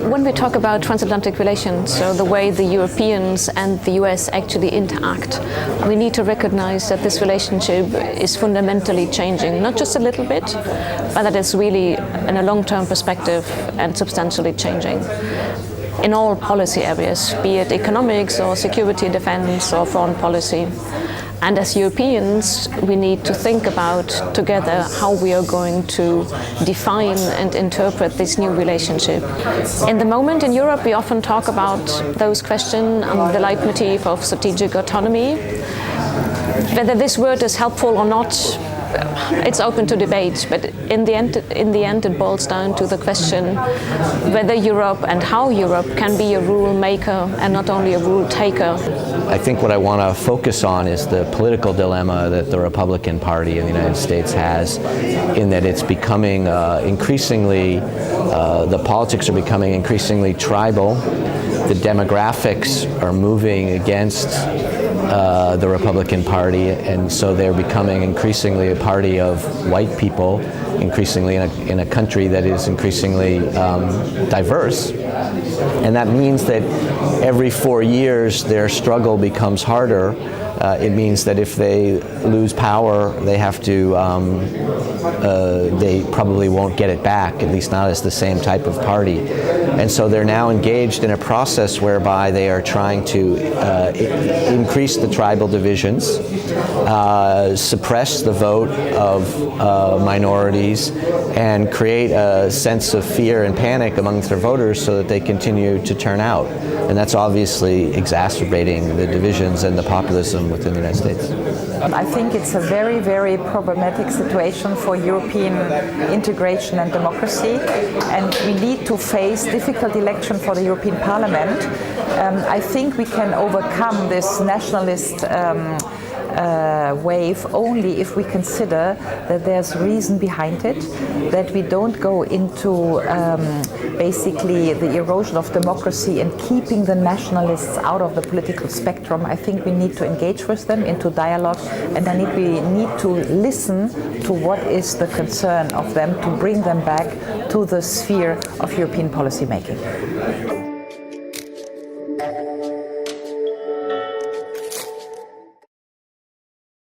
When we talk about transatlantic relations, so the way the Europeans and the US actually interact, we need to recognize that this relationship is fundamentally changing, not just a little bit, but that it's really in a long-term perspective and substantially changing in all policy areas, be it economics or security, defense or foreign policy. And as Europeans, we need to think about together how we are going to define and interpret this new relationship. In the moment in Europe, we often talk about those questions on the leitmotif of strategic autonomy. Whether this word is helpful or not, it's open to debate, but in the end it boils down to the question whether Europe and how Europe can be a rule maker and not only a rule taker. I think what I want to focus on is the political dilemma that the Republican Party in the United States has, in that it's becoming increasingly, the politics are becoming increasingly tribal. The demographics are moving against the Republican Party, and so they're becoming increasingly a party of white people, increasingly in a country that is increasingly diverse. And that means that every 4 years their struggle becomes harder. It means that if they lose power, they have to, they probably won't get it back, at least not as the same type of party. And so they're now engaged in a process whereby they are trying to increase the tribal divisions, suppress the vote of minorities, and create a sense of fear and panic amongst their voters so that they continue to turn out. And that's obviously exacerbating the divisions and the populism within the United States. I think it's a very, very problematic situation for European integration and democracy, and we need to face difficult election for the European Parliament. I think we can overcome this nationalist wave only if we consider that there's reason behind it, that we don't go into basically the erosion of democracy and keeping the nationalists out of the political spectrum. I think we need to engage with them into dialogue, and we need to listen to what is the concern of them, to bring them back to the sphere of European policy making.